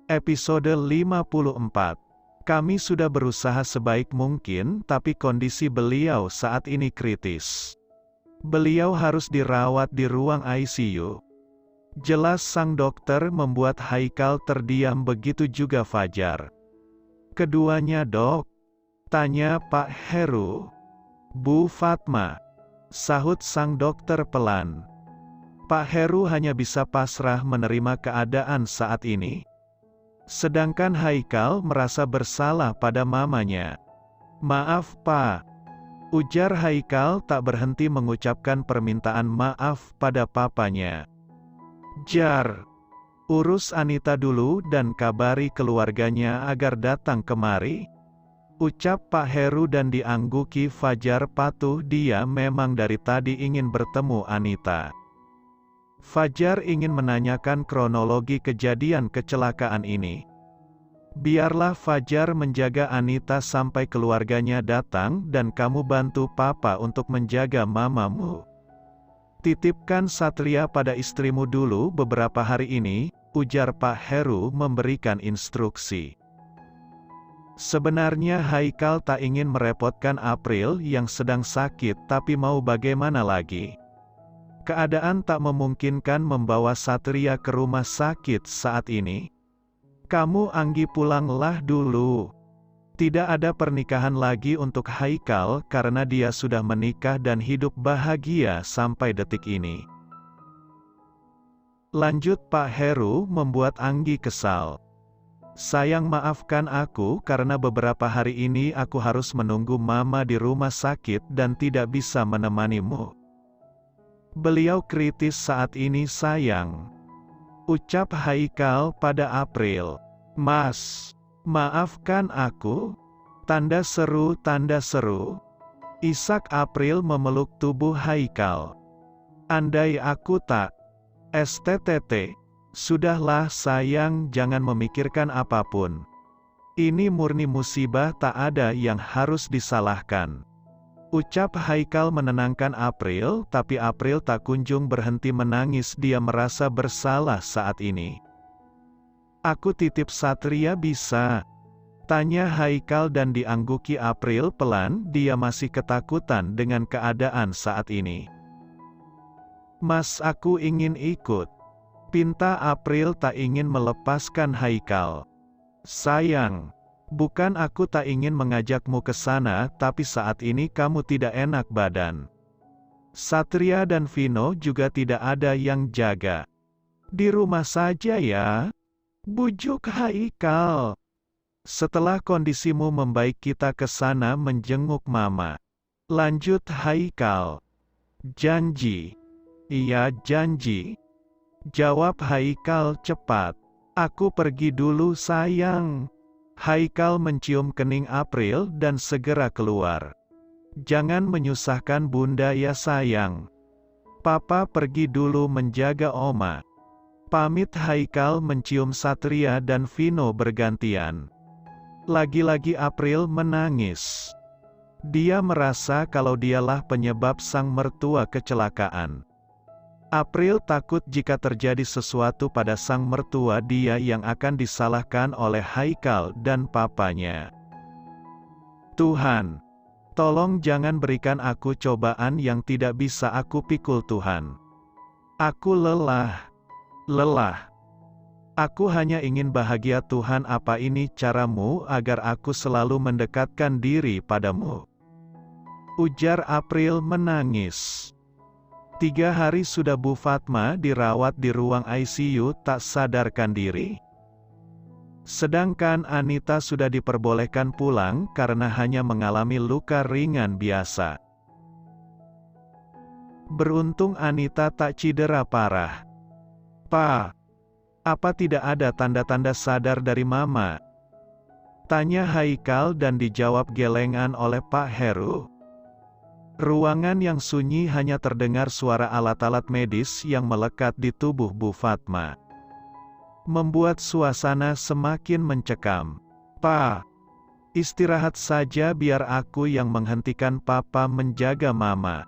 Episode 54. Kami sudah berusaha sebaik mungkin tapi kondisi beliau saat ini kritis. Beliau harus dirawat di ruang ICU. Jelas sang dokter membuat Haikal terdiam, begitu juga Fajar. Keduanya, Dok? Tanya Pak Heru. Bu Fatma, sahut sang dokter pelan. Pak Heru hanya bisa pasrah menerima keadaan saat ini. Sedangkan Haikal merasa bersalah pada mamanya. Maaf Pak, ujar Haikal tak berhenti mengucapkan permintaan maaf pada papanya. Jar, urus Anita dulu dan kabari keluarganya agar datang kemari, ucap Pak Heru dan diangguki Fajar patuh. Dia memang dari tadi ingin bertemu Anita. Fajar ingin menanyakan kronologi kejadian kecelakaan ini. Biarlah Fajar menjaga Anita sampai keluarganya datang dan kamu bantu Papa untuk menjaga mamamu. Titipkan Satria pada istrimu dulu beberapa hari ini, ujar Pak Heru memberikan instruksi. Sebenarnya Haikal tak ingin merepotkan April yang sedang sakit, tapi mau bagaimana lagi? Keadaan tak memungkinkan membawa Satria ke rumah sakit saat ini. Kamu Anggi pulanglah dulu. Tidak ada pernikahan lagi untuk Haikal karena dia sudah menikah dan hidup bahagia sampai detik ini. Lanjut Pak Heru membuat Anggi kesal. Sayang, maafkan aku karena beberapa hari ini aku harus menunggu Mama di rumah sakit dan tidak bisa menemanimu. Beliau kritis saat ini sayang, ucap Haikal pada April. Mas, maafkan aku? Tanda seru, tanda seru. Isak April memeluk tubuh Haikal. Andai aku tak, STTT, sudahlah sayang, jangan memikirkan apapun. Ini murni musibah, tak ada yang harus disalahkan, ucap Haikal menenangkan April, tapi April tak kunjung berhenti menangis. Dia merasa bersalah saat ini. Aku titip Satria bisa? Tanya Haikal dan diangguki April pelan. Dia masih ketakutan dengan keadaan saat ini. Mas, aku ingin ikut, pinta April tak ingin melepaskan Haikal. Sayang, bukan aku tak ingin mengajakmu ke sana, tapi saat ini kamu tidak enak badan. Satria dan Vino juga tidak ada yang jaga. Di rumah saja ya, bujuk Haikal. Setelah kondisimu membaik kita ke sana menjenguk Mama, lanjut Haikal. Janji? Iya janji, jawab Haikal cepat. Aku pergi dulu sayang. Haikal mencium kening April dan segera keluar. Jangan menyusahkan Bunda ya sayang. Papa pergi dulu menjaga Oma. Pamit. Haikal mencium Satria dan Vino bergantian. Lagi-lagi April menangis. Dia merasa kalau dialah penyebab sang mertua kecelakaan. April takut jika terjadi sesuatu pada sang mertua, dia yang akan disalahkan oleh Haikal dan papanya. Tuhan, tolong jangan berikan aku cobaan yang tidak bisa aku pikul Tuhan. Aku lelah. Aku hanya ingin bahagia Tuhan. Apa ini caramu agar aku selalu mendekatkan diri padamu? Ujar April menangis. 3 hari sudah Bu Fatma dirawat di ruang ICU tak sadarkan diri. Sedangkan Anita sudah diperbolehkan pulang karena hanya mengalami luka ringan biasa. Beruntung Anita tak cedera parah. Pa, apa tidak ada tanda-tanda sadar dari Mama? Tanya Haikal dan dijawab gelengan oleh Pak Heru. Ruangan yang sunyi hanya terdengar suara alat-alat medis yang melekat di tubuh Bu Fatma, membuat suasana semakin mencekam. Pa, istirahat saja biar aku yang menghentikan Papa menjaga Mama,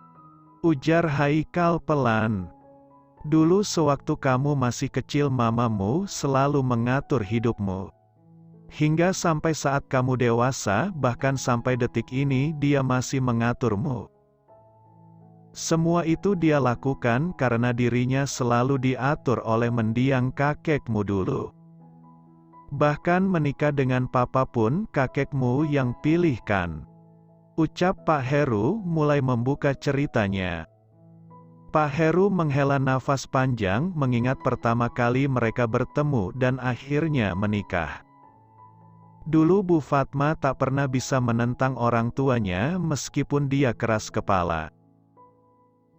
ujar Haikal pelan. Dulu sewaktu kamu masih kecil mamamu selalu mengatur hidupmu. Hingga sampai saat kamu dewasa, bahkan sampai detik ini dia masih mengaturmu. Semua itu dia lakukan karena dirinya selalu diatur oleh mendiang kakekmu dulu. Bahkan menikah dengan papa pun kakekmu yang pilihkan. Ucap Pak Heru mulai membuka ceritanya. Pak Heru menghela nafas panjang mengingat pertama kali mereka bertemu dan akhirnya menikah. Dulu Bu Fatma tak pernah bisa menentang orang tuanya meskipun dia keras kepala.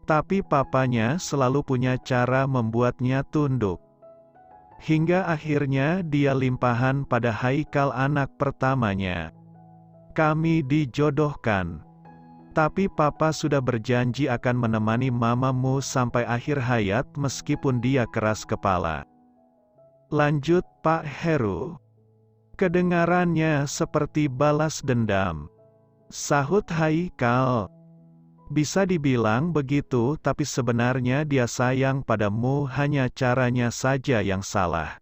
Tapi papanya selalu punya cara membuatnya tunduk. Hingga akhirnya dia limpahan pada Haikal anak pertamanya. Kami dijodohkan. Tapi papa sudah berjanji akan menemani mamamu sampai akhir hayat meskipun dia keras kepala. Lanjut Pak Heru. Kedengarannya seperti balas dendam. Sahut Haikal. Bisa dibilang begitu, tapi sebenarnya dia sayang padamu, hanya caranya saja yang salah.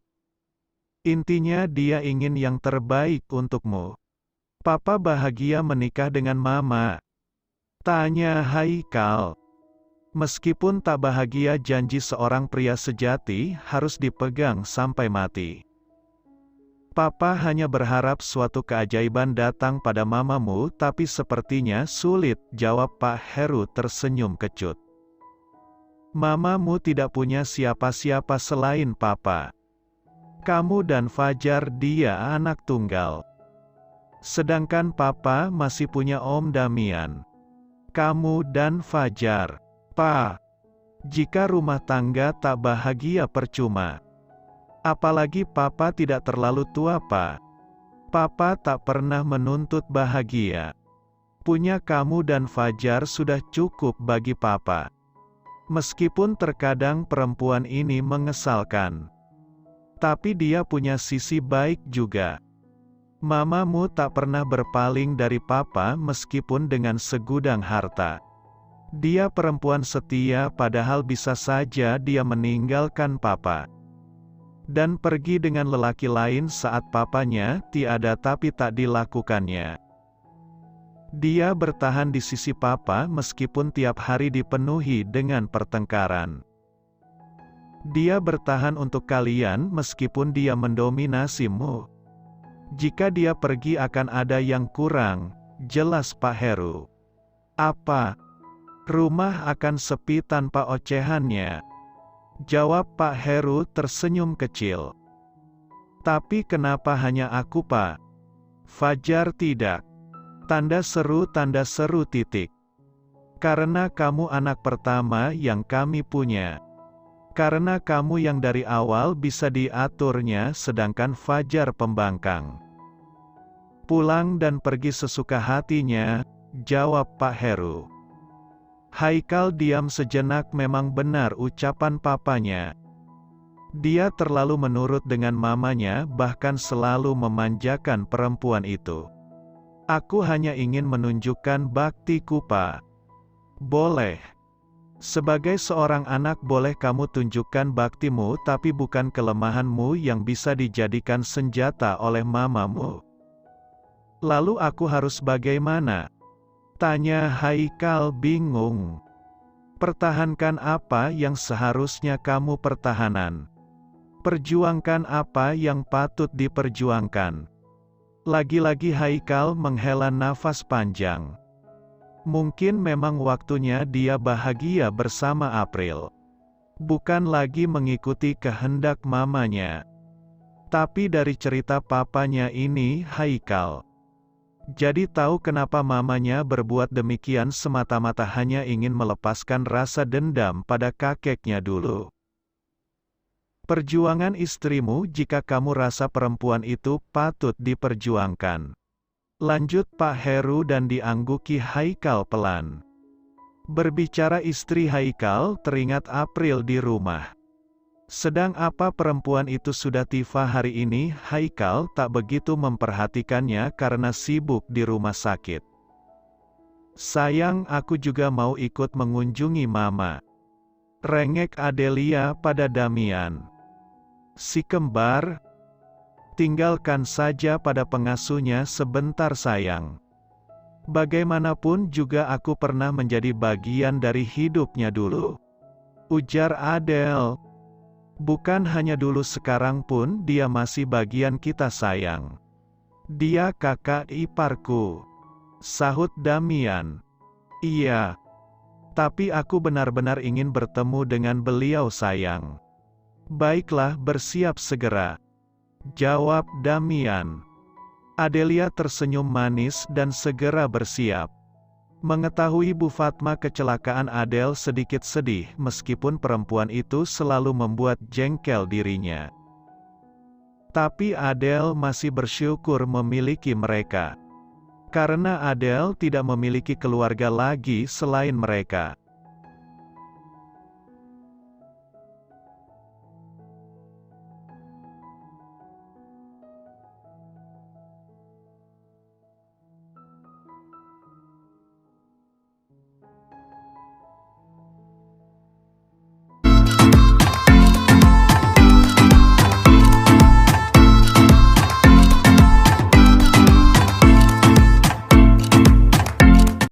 Intinya dia ingin yang terbaik untukmu. Papa bahagia menikah dengan mama. Tanya Haikal. Meskipun tak bahagia, janji seorang pria sejati harus dipegang sampai mati. Papa hanya berharap suatu keajaiban datang pada mamamu, tapi sepertinya sulit, jawab Pak Heru tersenyum kecut. Mamamu tidak punya siapa-siapa selain papa. Kamu dan Fajar, dia anak tunggal. Sedangkan papa masih punya Om Damian. Kamu dan Fajar. Pa, jika rumah tangga tak bahagia percuma. Apalagi papa tidak terlalu tua, Pa. Papa tak pernah menuntut bahagia. Punya kamu dan Fajar sudah cukup bagi papa. Meskipun terkadang perempuan ini mengesalkan. Tapi dia punya sisi baik juga. Mamamu tak pernah berpaling dari papa meskipun dengan segudang harta. Dia perempuan setia, padahal bisa saja dia meninggalkan papa dan pergi dengan lelaki lain saat papanya tiada, tapi tak dilakukannya. Dia bertahan di sisi papa meskipun tiap hari dipenuhi dengan pertengkaran. Dia bertahan untuk kalian meskipun dia mendominasimu. Jika dia pergi akan ada yang kurang, jelas Pak Heru. Apa? Rumah akan sepi tanpa ocehannya. Jawab Pak Heru tersenyum kecil. Tapi kenapa hanya aku, Pak? Fajar tidak. Tanda seru titik. Karena kamu anak pertama yang kami punya. Karena kamu yang dari awal bisa diaturnya, sedangkan Fajar pembangkang. Pulang dan pergi sesuka hatinya, jawab Pak Heru. Haikal diam sejenak, memang benar ucapan papanya. Dia terlalu menurut dengan mamanya, bahkan selalu memanjakan perempuan itu. Aku hanya ingin menunjukkan baktiku, Pak. Boleh. Sebagai seorang anak boleh kamu tunjukkan baktimu, tapi bukan kelemahanmu yang bisa dijadikan senjata oleh mamamu. Lalu aku harus bagaimana? Tanya Haikal bingung. Pertahankan apa yang seharusnya kamu pertahanan. Perjuangkan apa yang patut diperjuangkan. Lagi-lagi Haikal menghela nafas panjang. Mungkin memang waktunya dia bahagia bersama April. Bukan lagi mengikuti kehendak mamanya. Tapi dari cerita papanya ini, Haikal jadi tahu kenapa mamanya berbuat demikian, semata-mata hanya ingin melepaskan rasa dendam pada kakeknya dulu. Perjuangan istrimu jika kamu rasa perempuan itu patut diperjuangkan. Lanjut Pak Heru dan diangguki Haikal pelan. Berbicara istri Haikal, teringat April di rumah. Sedang apa perempuan itu sudah tiba hari ini, Haikal tak begitu memperhatikannya karena sibuk di rumah sakit. Sayang, aku juga mau ikut mengunjungi mama. Rengek Adelia pada Damian. Si kembar, tinggalkan saja pada pengasuhnya sebentar sayang. Bagaimanapun juga aku pernah menjadi bagian dari hidupnya dulu. Ujar Adele. Bukan hanya dulu, sekarang pun dia masih bagian kita sayang. Dia kakak iparku. Sahut Damian. Iya. Tapi aku benar-benar ingin bertemu dengan beliau sayang. Baiklah, bersiap segera. Jawab Damian. Adelia tersenyum manis dan segera bersiap. Mengetahui Bu Fatma kecelakaan, Adele sedikit sedih meskipun perempuan itu selalu membuat jengkel dirinya. Tapi Adele masih bersyukur memiliki mereka. Karena Adele tidak memiliki keluarga lagi selain mereka.